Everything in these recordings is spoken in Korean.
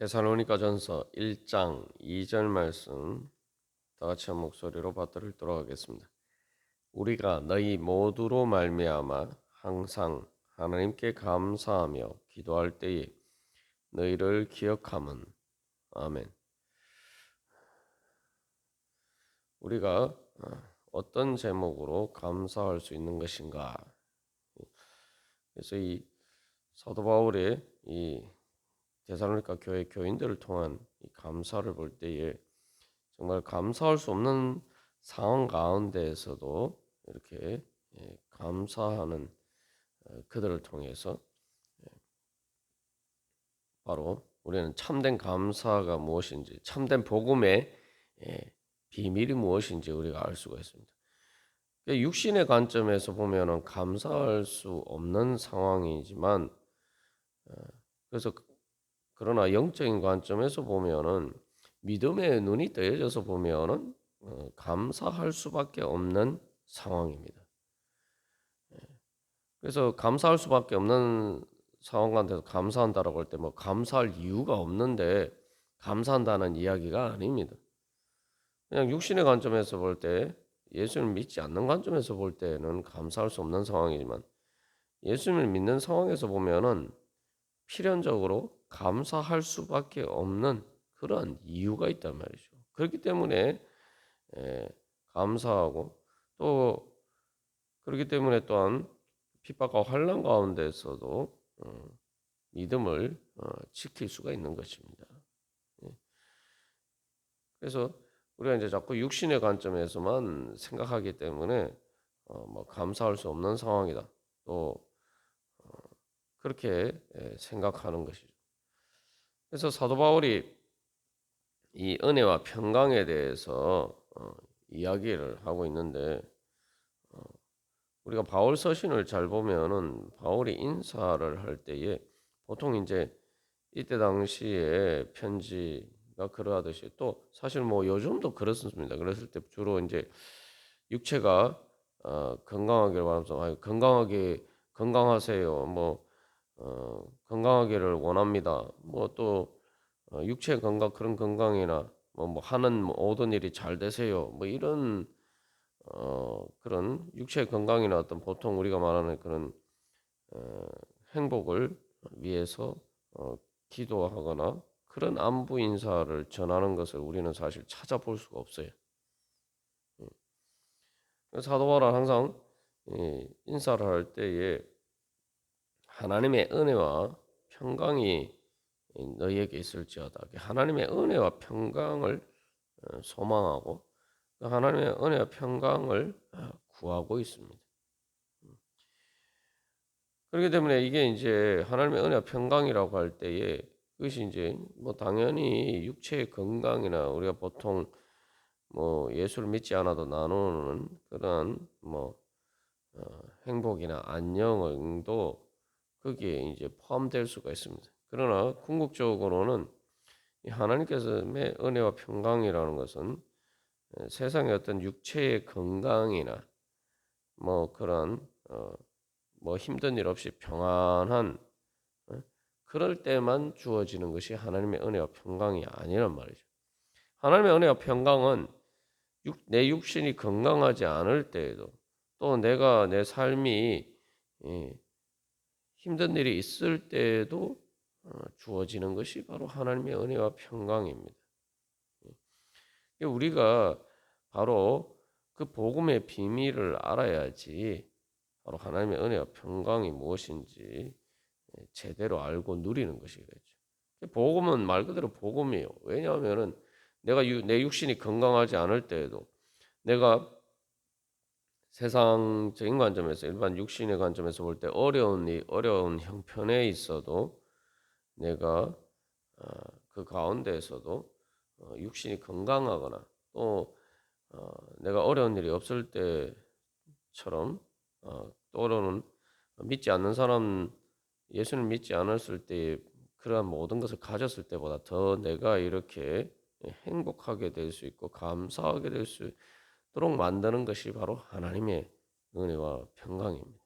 데살로니가전서 1장 2절 말씀 다 같이 한 목소리로 받들도록 하겠습니다. 우리가 너희 모두로 말미암아 항상 하나님께 감사하며 기도할 때에 너희를 기억함은 아멘. 우리가 어떤 제목으로 감사할 수 있는 것인가? 그래서 이 사도 바울의 이 데살로니가 교회 교인들을 통한 이 감사를 볼 때에 정말 감사할 수 없는 상황 가운데에서도 이렇게 감사하는 그들을 통해서 바로 우리는 참된 감사가 무엇인지, 참된 복음의 비밀이 무엇인지 우리가 알 수가 있습니다. 육신의 관점에서 보면은 감사할 수 없는 상황이지만, 그래서 그러나 영적인 관점에서 보면은 믿음의 눈이 뜨여져서 보면은 감사할 수밖에 없는 상황입니다. 그래서 감사할 수밖에 없는 상황 가운데서 감사한다라고 할 때 뭐 감사할 이유가 없는데 감사한다는 이야기가 아닙니다. 그냥 육신의 관점에서 볼 때 예수를 믿지 않는 관점에서 볼 때는 감사할 수 없는 상황이지만 예수님을 믿는 상황에서 보면은 필연적으로 감사할 수밖에 없는 그러한 이유가 있단 말이죠. 그렇기 때문에 감사하고 또 그렇기 때문에 또한 핍박과 환난 가운데서도 믿음을 지킬 수가 있는 것입니다. 예. 그래서 우리가 이제 자꾸 육신의 관점에서만 생각하기 때문에 뭐 감사할 수 없는 상황이다. 또 그렇게 생각하는 것이죠. 그래서 사도 바울이 이 은혜와 평강에 대해서 이야기를 하고 있는데 우리가 바울 서신을 잘 보면은 바울이 인사를 할 때에 보통 이제 이때 당시에 편지가 그러하듯이 또 사실 뭐 요즘도 그렇습니다. 그랬을 때 주로 이제 육체가 건강하기를 바라면서 건강하게 건강하세요. 뭐 건강하기를 원합니다. 뭐 또 육체 건강 그런 건강이나 뭐 하는 모든 일이 잘 되세요. 뭐 이런 그런 육체 건강이나 어떤 보통 우리가 말하는 그런 어, 행복을 위해서 기도하거나 그런 안부 인사를 전하는 것을 우리는 사실 찾아볼 수가 없어요. 사도 바울은 항상 인사를 할 때에 하나님의 은혜와 평강이 너희에게 있을지어다. 하나님의 은혜와 평강을 소망하고 하나님의 은혜와 평강을 구하고 있습니다. 그렇기 때문에 이게 이제 하나님의 은혜와 평강이라고 할 때에 그것이 이제 뭐 당연히 육체의 건강이나 우리가 보통 뭐 예수를 믿지 않아도 나누는 그런 뭐 행복이나 안녕도 거기에 이제 포함될 수가 있습니다. 그러나 궁극적으로는 이 하나님께서의 은혜와 평강이라는 것은 세상의 어떤 육체의 건강이나 뭐 그런 뭐 힘든 일 없이 평안한 그럴 때만 주어지는 것이 하나님의 은혜와 평강이 아니란 말이죠. 하나님의 은혜와 평강은 내 육신이 건강하지 않을 때에도 또 내가 내 삶이 힘든 일이 있을 때에도 주어지는 것이 바로 하나님의 은혜와 평강입니다. 우리가 바로 그 복음의 비밀을 알아야지 바로 하나님의 은혜와 평강이 무엇인지 제대로 알고 누리는 것이겠죠. 복음은 말 그대로 복음이에요. 왜냐하면은 내가 내 육신이 건강하지 않을 때에도 내가 세상적인 관점에서 일반 육신의 관점에서 볼 때 어려운 형편에 있어도 내가 그 가운데에서도 육신이 건강하거나 또 내가 어려운 일이 없을 때처럼 또는 믿지 않는 사람 예수를 믿지 않았을 때 그러한 모든 것을 가졌을 때보다 더 내가 이렇게 행복하게 될 수 있고 감사하게 될 수 있도록 만드는 것이 바로 하나님의 은혜와 평강입니다.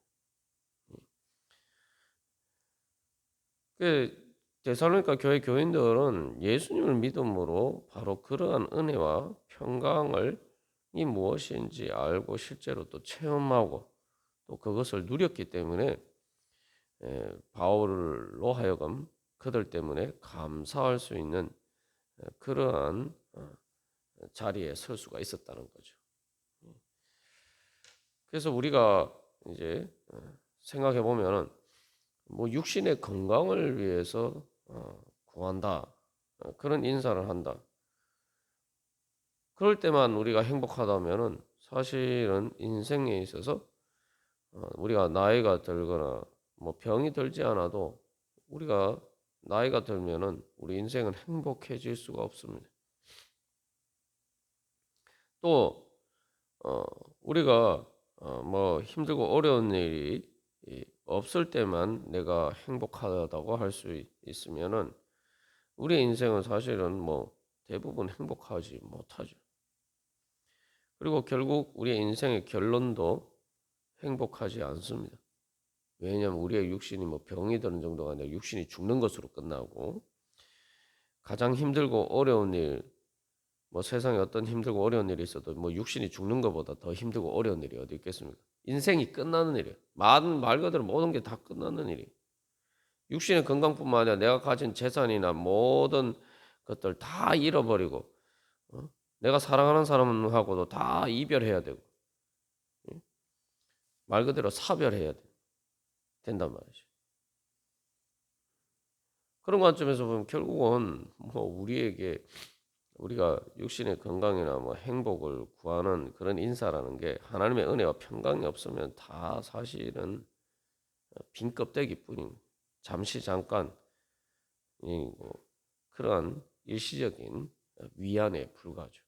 그 데살로니가 교회 교인들은 예수님을 믿음으로 바로 그러한 은혜와 평강을 이 무엇인지 알고 실제로 또 체험하고 또 그것을 누렸기 때문에 바울로 하여금 그들 때문에 감사할 수 있는 그러한 자리에 설 수가 있었다는 거죠. 그래서 우리가 이제 생각해 보면은 뭐 육신의 건강을 위해서 구한다. 그런 인사를 한다. 그럴 때만 우리가 행복하다면은 사실은 인생에 있어서 우리가 나이가 들거나 뭐 병이 들지 않아도 우리가 나이가 들면은 우리 인생은 행복해질 수가 없습니다. 또 우리가 뭐 힘들고 어려운 일이 없을 때만 내가 행복하다고 할 수 있으면은 우리 인생은 사실은 뭐 대부분 행복하지 못하죠. 그리고 결국 우리의 인생의 결론도 행복하지 않습니다. 왜냐하면 우리의 육신이 뭐 병이 드는 정도가 아니라 육신이 죽는 것으로 끝나고 가장 힘들고 어려운 일, 뭐 세상에 어떤 힘들고 어려운 일이 있어도 뭐 육신이 죽는 것보다 더 힘들고 어려운 일이 어디 있겠습니까? 인생이 끝나는 일이에요. 말 그대로 모든 게 다 끝나는 일이에요. 육신의 건강뿐만 아니라 내가 가진 재산이나 모든 것들 다 잃어버리고 내가 사랑하는 사람하고도 다 이별해야 되고 말 그대로 사별해야 된단 말이죠. 그런 관점에서 보면 결국은 뭐 우리가 육신의 건강이나 뭐 행복을 구하는 그런 인사라는 게 하나님의 은혜와 평강이 없으면 다 사실은 빈 껍데기뿐입니다. 잠시 잠깐 뭐 그러한 일시적인 위안에 불과하죠.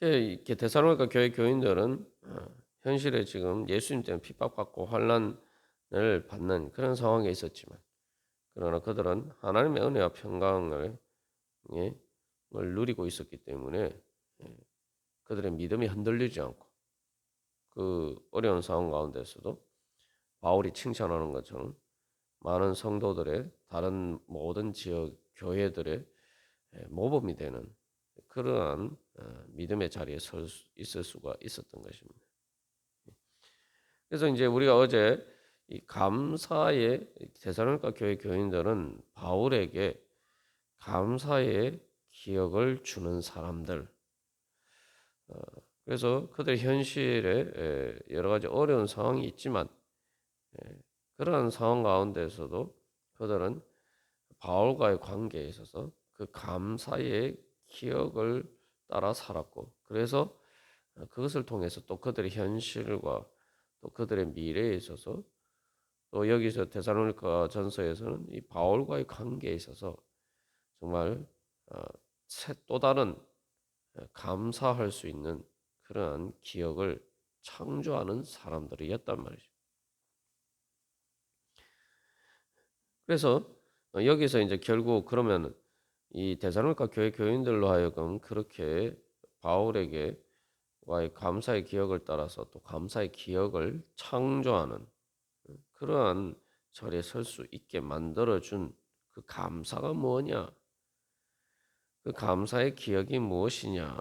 이렇게 데살로니가 교회 교인들은 현실에 지금 예수님 때문에 핍박받고 환난을 받는 그런 상황에 있었지만 그러나 그들은 하나님의 은혜와 평강을 누리고 있었기 때문에 그들의 믿음이 흔들리지 않고 그 어려운 상황 가운데서도 바울이 칭찬하는 것처럼 많은 성도들의 다른 모든 지역 교회들의 모범이 되는 그러한 믿음의 자리에 있을 수가 있었던 것입니다. 그래서 이제 우리가 어제 이 감사의 데살로니가 교회 교인들은 바울에게 감사의 기억을 주는 사람들. 그래서 그들 현실에 여러 가지 어려운 상황이 있지만 그러한 상황 가운데서도 그들은 바울과의 관계에 있어서 그 감사의 기억을 따라 살았고 그래서 그것을 통해서 또 그들의 현실과 또 그들의 미래에 있어서 또 여기서 데살로니가 전서에서는 이 바울과의 관계에 있어서 정말 또 다른 감사할 수 있는 그러한 기억을 창조하는 사람들이었단 말이죠. 그래서 여기서 이제 결국 그러면 이 데살로니가 교회 교인들로 하여금 그렇게 바울에게 와의 감사의 기억을 따라서 또 감사의 기억을 창조하는 그러한 자리에 설 수 있게 만들어준 그 감사가 뭐냐? 그 감사의 기억이 무엇이냐?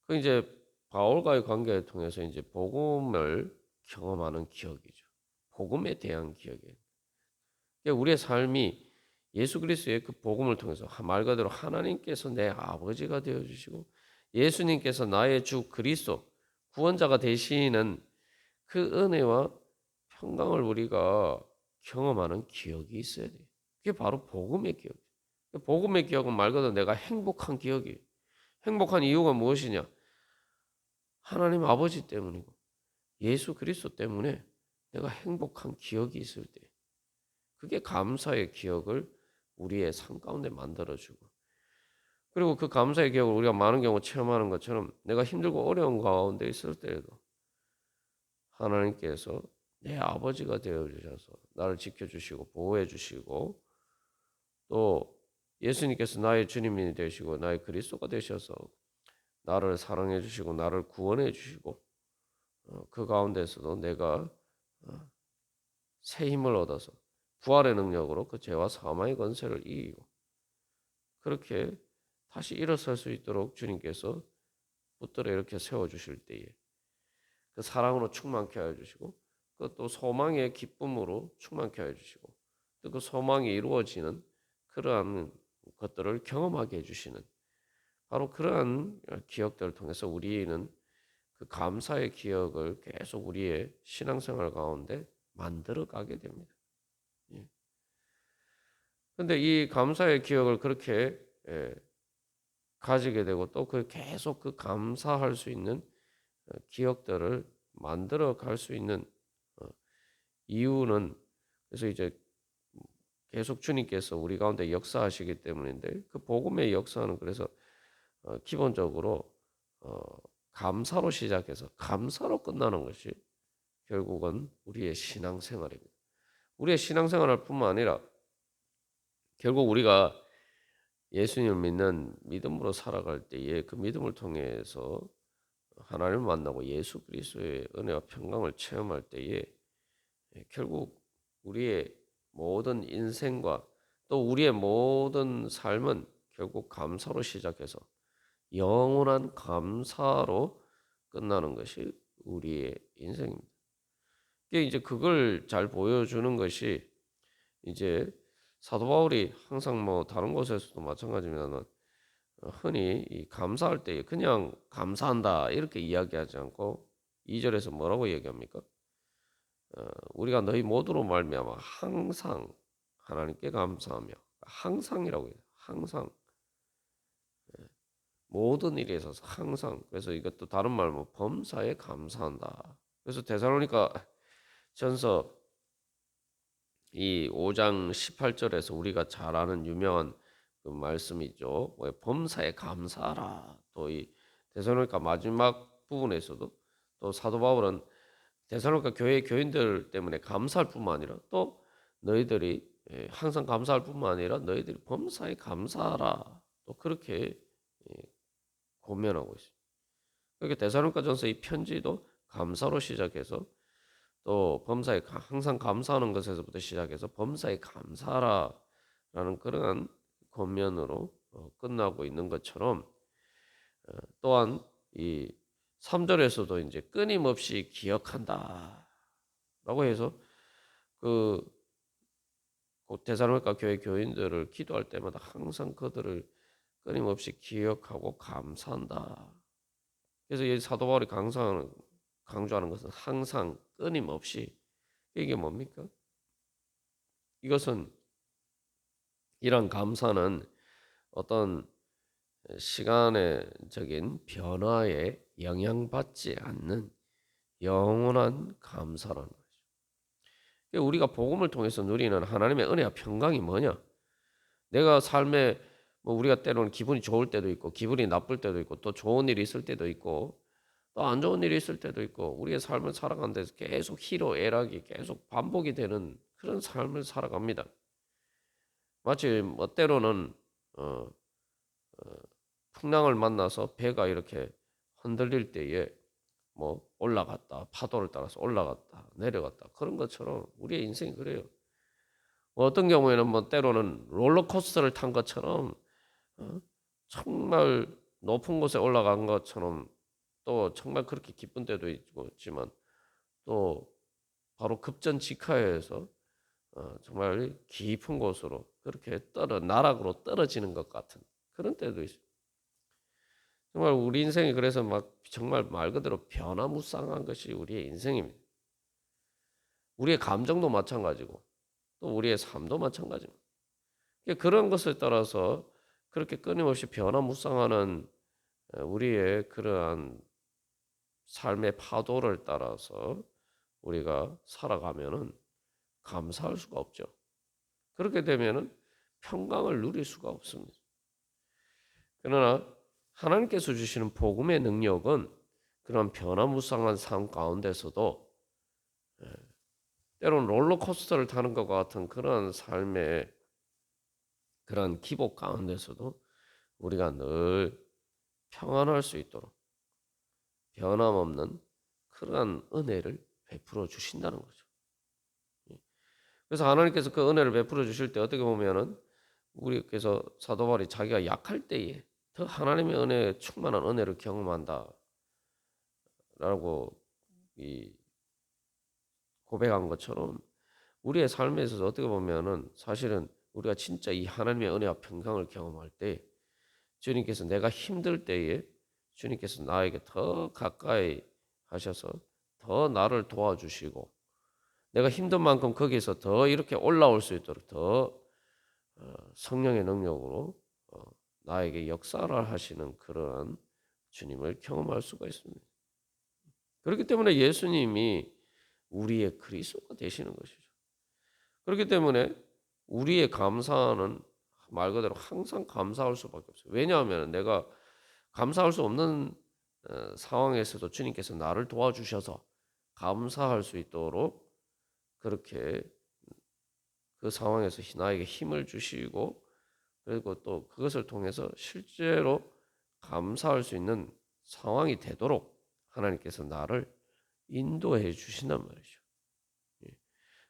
그 이제 바울과의 관계를 통해서 이제 복음을 경험하는 기억이죠. 복음에 대한 기억이에요. 그러니까 우리의 삶이 예수 그리스도의 그 복음을 통해서 말 그대로 하나님께서 내 아버지가 되어 주시고 예수님께서 나의 주 그리스도 구원자가 되시는 그 은혜와 평강을 우리가 경험하는 기억이 있어야 돼요. 그게 바로 복음의 기억이에요. 복음의 기억은 말 그대로 내가 행복한 기억이에요. 행복한 이유가 무엇이냐? 하나님 아버지 때문이고 예수 그리스도 때문에 내가 행복한 기억이 있을 때 그게 감사의 기억을 우리의 삶 가운데 만들어주고 그리고 그 감사의 기억을 우리가 많은 경우 체험하는 것처럼 내가 힘들고 어려운 가운데 있을 때에도 하나님께서 내 아버지가 되어주셔서 나를 지켜주시고 보호해주시고 또 예수님께서 나의 주님이 되시고 나의 그리스도가 되셔서 나를 사랑해주시고 나를 구원해주시고 그 가운데서도 내가 새 힘을 얻어서 부활의 능력으로 그 죄와 사망의 권세를 이기고 그렇게 다시 일어설 수 있도록 주님께서 붙들어 이렇게 세워주실 때에 그 사랑으로 충만케 하여 주시고 그 또 소망의 기쁨으로 충만케 하여 주시고 또 그 소망이 이루어지는 그러한 것들을 경험하게 해주시는 바로 그러한 기억들을 통해서 우리는 그 감사의 기억을 계속 우리의 신앙생활 가운데 만들어 가게 됩니다. 예. 근데 이 감사의 기억을 그렇게 가지게 되고 또 그 계속 그 감사할 수 있는 기억들을 만들어 갈 수 있는 어, 이유는 그래서 이제 계속 주님께서 우리 가운데 역사하시기 때문인데 그 복음의 역사는 그래서 기본적으로 어, 감사로 시작해서 감사로 끝나는 것이 결국은 우리의 신앙생활입니다. 우리의 신앙생활할 뿐만 아니라 결국 우리가 예수님을 믿는 믿음으로 살아갈 때에 그 믿음을 통해서 하나님을 만나고 예수 그리스도의 은혜와 평강을 체험할 때에 결국 우리의 모든 인생과 또 우리의 모든 삶은 결국 감사로 시작해서 영원한 감사로 끝나는 것이 우리의 인생입니다. 이게 이제 그걸 잘 보여주는 것이 이제 사도 바울이 항상 뭐 다른 곳에서도 마찬가지입니다만 흔히 이 감사할 때 그냥 감사한다 이렇게 이야기하지 않고 2절에서 뭐라고 얘기합니까? 우리가 너희 모두로 말미암아 항상 하나님께 감사하며 항상이라고 해요. 항상 모든 일에 있어서 항상 그래서 이것도 다른 말로 범사에 감사한다. 그래서 데살로니가 전서 이 5장 18절에서 우리가 잘 아는 유명한 그 말씀이죠. 범사에 감사하라. 또 이 데살로니가 마지막 부분에서도 또 사도 바울은 데살로니가 교회 교인들 때문에 감사할 뿐만 아니라 또 너희들이 항상 감사할 뿐만 아니라 너희들이 범사에 감사하라. 또 그렇게 고면하고 있어요. 그러니까 데살로니가전서 이 편지도 감사로 시작해서 또 범사에 항상 감사하는 것에서부터 시작해서 범사에 감사하라라는 그러한 권면으로 끝나고 있는 것처럼 또한 이 3절에서도 이제 끊임없이 기억한다라고 해서 그 데살로니가 교회 교인들을 기도할 때마다 항상 그들을 끊임없이 기억하고 감사한다. 그래서 이 사도 바울이 강조하는 것은 항상 끊임없이 이게 뭡니까? 이것은 이런 감사는 어떤 시간적인 변화에 영향받지 않는 영원한 감사라는 거죠. 우리가 복음을 통해서 누리는 하나님의 은혜와 평강이 뭐냐? 내가 삶에 뭐 우리가 때로는 기분이 좋을 때도 있고 기분이 나쁠 때도 있고 또 좋은 일이 있을 때도 있고 또 안 좋은 일이 있을 때도 있고 우리의 삶을 살아가는 데서 계속 희로애락이 계속 반복이 되는 그런 삶을 살아갑니다. 마치 뭐 때로는 어, 풍랑을 만나서 배가 이렇게 흔들릴 때에 뭐 올라갔다 파도를 따라서 올라갔다 내려갔다 그런 것처럼 우리의 인생이 그래요. 뭐 어떤 경우에는 뭐 때로는 롤러코스터를 탄 것처럼 어? 정말 높은 곳에 올라간 것처럼 또 정말 그렇게 기쁜 때도 있지만 또 바로 급전직하에서 정말 깊은 곳으로 그렇게 나락으로 떨어지는 것 같은 그런 때도 있어요. 정말 우리 인생이 그래서 막 정말 말 그대로 변화무쌍한 것이 우리의 인생입니다. 우리의 감정도 마찬가지고 또 우리의 삶도 마찬가지입니다. 그런 것에 따라서 그렇게 끊임없이 변화무쌍하는 우리의 그러한 삶의 파도를 따라서 우리가 살아가면은 감사할 수가 없죠. 그렇게 되면은 평강을 누릴 수가 없습니다. 그러나 하나님께서 주시는 복음의 능력은 그런 변화무쌍한 삶 가운데서도 때로는 롤러코스터를 타는 것과 같은 그런 삶의 그런 기복 가운데서도 우리가 늘 평안할 수 있도록 변함없는 그러한 은혜를 베풀어 주신다는 거죠. 그래서 하나님께서 그 은혜를 베풀어 주실 때 어떻게 보면은 우리께서 사도 바울이 자기가 약할 때에 더 하나님의 은혜에 충만한 은혜를 경험한다라고 이 고백한 것처럼 우리의 삶에 있어서 어떻게 보면은 사실은 우리가 진짜 이 하나님의 은혜와 평강을 경험할 때 주님께서 내가 힘들 때에 주님께서 나에게 더 가까이 하셔서 더 나를 도와주시고 내가 힘든 만큼 거기서 더 이렇게 올라올 수 있도록 더 성령의 능력으로 나에게 역사를 하시는 그러한 주님을 경험할 수가 있습니다. 그렇기 때문에 예수님이 우리의 그리스도가 되시는 것이죠. 그렇기 때문에 우리의 감사는 말 그대로 항상 감사할 수밖에 없어요. 왜냐하면 내가 감사할 수 없는 상황에서도 주님께서 나를 도와주셔서 감사할 수 있도록 그렇게 그 상황에서 나에게 힘을 주시고 그리고 또 그것을 통해서 실제로 감사할 수 있는 상황이 되도록 하나님께서 나를 인도해 주신단 말이죠. 예.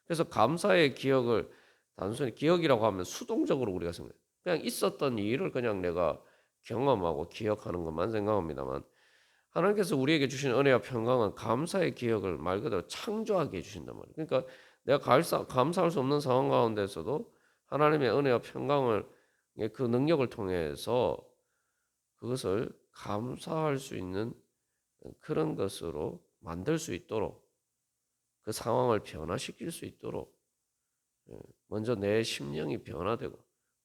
그래서 감사의 기억을 단순히 기억이라고 하면 수동적으로 우리가 생각해요. 그냥 있었던 일을 그냥 내가 경험하고 기억하는 것만 생각합니다만 하나님께서 우리에게 주신 은혜와 평강은 감사의 기억을 말 그대로 창조하게 해주신단 말이에요. 그러니까 내가 감사할 수 없는 상황 가운데서도 하나님의 은혜와 평강을 그 능력을 통해서 그것을 감사할 수 있는 그런 것으로 만들 수 있도록 그 상황을 변화시킬 수 있도록 먼저 내 심령이 변화되고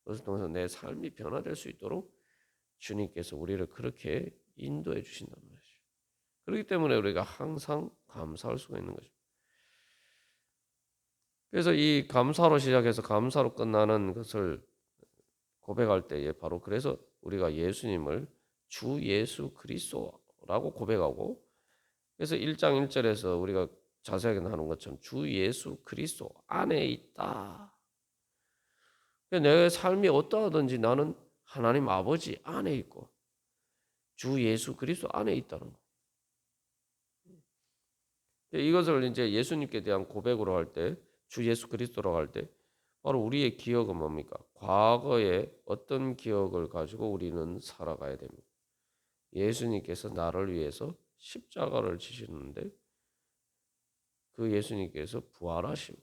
그것을 통해서 내 삶이 변화될 수 있도록 주님께서 우리를 그렇게 인도해 주신단 말이죠. 그렇기 때문에 우리가 항상 감사할 수가 있는 거죠. 그래서 이 감사로 시작해서 감사로 끝나는 것을 고백할 때에 바로 그래서 우리가 예수님을 주 예수 그리스도라고 고백하고 그래서 1장 1절에서 우리가 자세하게 나눈 것처럼 주 예수 그리스도 안에 있다. 내 삶이 어떠하든지 나는 하나님 아버지 안에 있고 주 예수 그리스도 안에 있다는 거. 이것을 이제 예수님께 대한 고백으로 할 때, 주 예수 그리스도라고 할 때, 바로 우리의 기억은 뭡니까? 과거의 어떤 기억을 가지고 우리는 살아가야 됩니다. 예수님께서 나를 위해서 십자가를 지시는데 그 예수님께서 부활하시고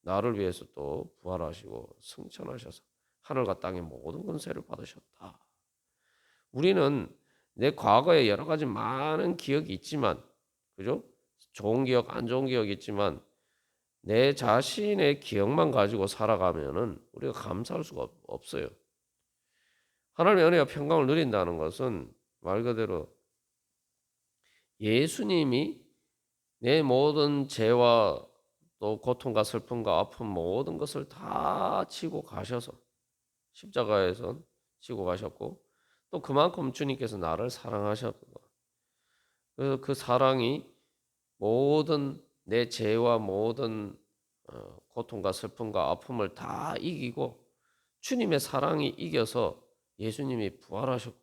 나를 위해서 또 부활하시고 승천하셔서 하늘과 땅의 모든 권세를 받으셨다. 우리는 내 과거에 여러 가지 많은 기억이 있지만, 그죠? 좋은 기억, 안 좋은 기억이 있지만 내 자신의 기억만 가지고 살아가면은 우리가 감사할 수가 없어요. 하나님의 은혜와 평강을 누린다는 것은 말 그대로 예수님이 내 모든 죄와 또 고통과 슬픔과 아픔 모든 것을 다 지고 가셔서 십자가에선 지고 가셨고 또 그만큼 주님께서 나를 사랑하셨고 그래서 그 사랑이 모든 내 죄와 모든 고통과 슬픔과 아픔을 다 이기고 주님의 사랑이 이겨서 예수님이 부활하셨고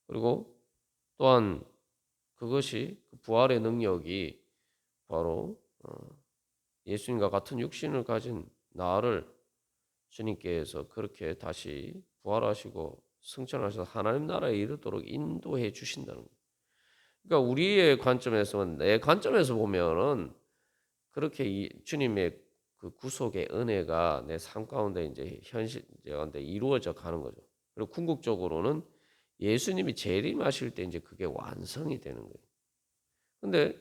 그리고 또한 그것이 그 부활의 능력이 바로 예수님과 같은 육신을 가진 나를 주님께서 그렇게 다시 부활하시고 승천하셔서 하나님 나라에 이르도록 인도해 주신다는 거예요. 그러니까 우리의 관점에서는 내 관점에서 보면은 그렇게 주님의 그 구속의 은혜가 내 삶 가운데 이제 현실 가운데 이루어져 가는 거죠. 그리고 궁극적으로는 예수님이 재림하실 때 이제 그게 완성이 되는 거예요. 근데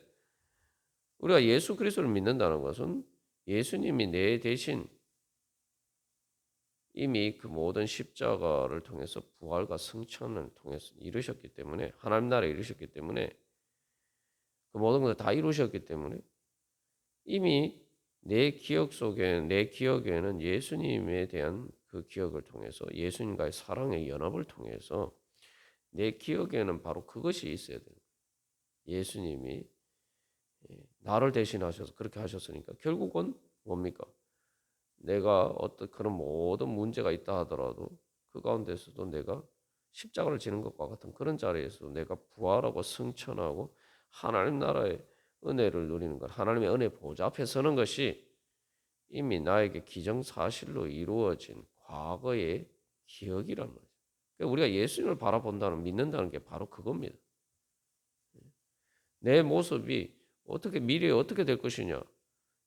우리가 예수 그리스도를 믿는다는 것은 예수님이 내 대신 이미 그 모든 십자가를 통해서 부활과 승천을 통해서 이루셨기 때문에 하나님 나라에 이루셨기 때문에 그 모든 것을 다 이루셨기 때문에 이미 내 기억 속에 내 기억에는 예수님에 대한 그 기억을 통해서 예수님과의 사랑의 연합을 통해서 내 기억에는 바로 그것이 있어야 돼요. 예수님이 나를 대신하셔서 그렇게 하셨으니까 결국은 뭡니까? 내가 어떤 그런 모든 문제가 있다 하더라도 그 가운데서도 내가 십자가를 지는 것과 같은 그런 자리에서 내가 부활하고 승천하고 하나님 나라의 은혜를 누리는 것, 하나님의 은혜 보좌 앞에 서는 것이 이미 나에게 기정사실로 이루어진 과거의 기억이란 말이죠. 그러니까 우리가 예수님을 바라본다는 믿는다는 게 바로 그겁니다. 내 모습이 어떻게 미래에 어떻게 될 것이냐.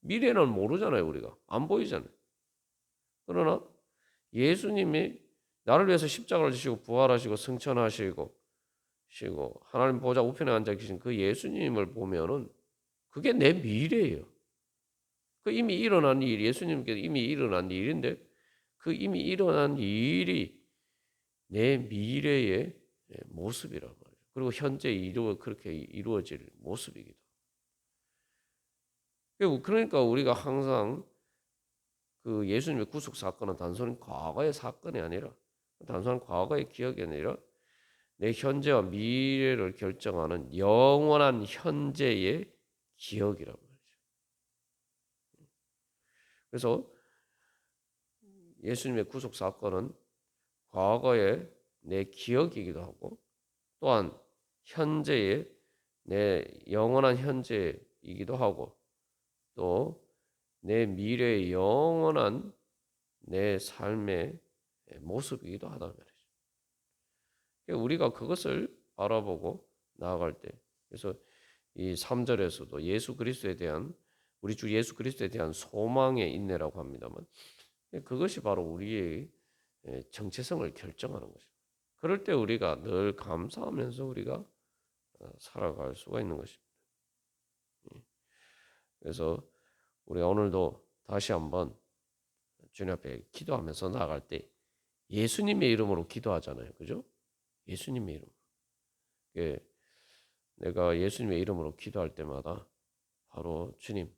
미래는 모르잖아요, 우리가. 안 보이잖아요. 그러나 예수님이 나를 위해서 십자가를 지시고 부활하시고 승천하시고 하나님 보좌 우편에 앉아 계신 그 예수님을 보면은 그게 내 미래예요. 그 이미 일어난 일, 예수님께서 이미 일어난 일인데 그 이미 일어난 일이 내 미래의 모습이란 말이에요. 그리고 현재 그렇게 이루어질 모습이기도. 그러니까 우리가 항상 그 예수님의 구속 사건은 단순히 과거의 사건이 아니라 단순한 과거의 기억이 아니라 내 현재와 미래를 결정하는 영원한 현재의 기억이란 말이죠. 그래서 예수님의 구속 사건은 과거의 내 기억이기도 하고 또한 현재의 내 영원한 현재이기도 하고 또 내 미래의 영원한 내 삶의 모습이기도 하단 말이죠. 그러니까 우리가 그것을 바라보고 나아갈 때 그래서 이 3절에서도 예수 그리스도에 대한 우리 주 예수 그리스도에 대한 소망의 인내라고 합니다만 그것이 바로 우리의 정체성을 결정하는 것입니다. 그럴 때 우리가 늘 감사하면서 우리가 살아갈 수가 있는 것입니다. 그래서 우리 오늘도 다시 한번 주님 앞에 기도하면서 나아갈 때 예수님의 이름으로 기도하잖아요. 그죠? 예수님의 이름. 내가 예수님의 이름으로 기도할 때마다 바로 주님,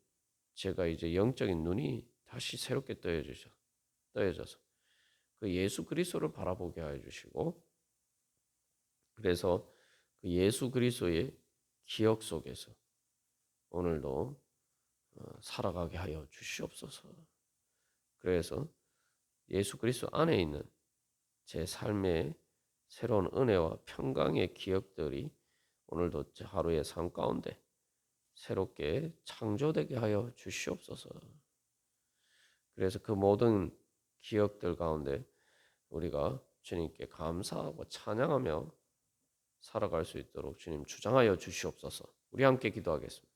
제가 이제 영적인 눈이 다시 새롭게 떠여져서 그 예수 그리스도를 바라보게 하여 주시고 그래서 그 예수 그리스도의 기억 속에서 오늘도 살아가게 하여 주시옵소서. 그래서 예수 그리스도 안에 있는 제 삶의 새로운 은혜와 평강의 기억들이 오늘도 하루의 삶 가운데 새롭게 창조되게 하여 주시옵소서. 그래서 그 모든 기억들 가운데 우리가 주님께 감사하고 찬양하며 살아갈 수 있도록 주님 주장하여 주시옵소서. 우리 함께 기도하겠습니다.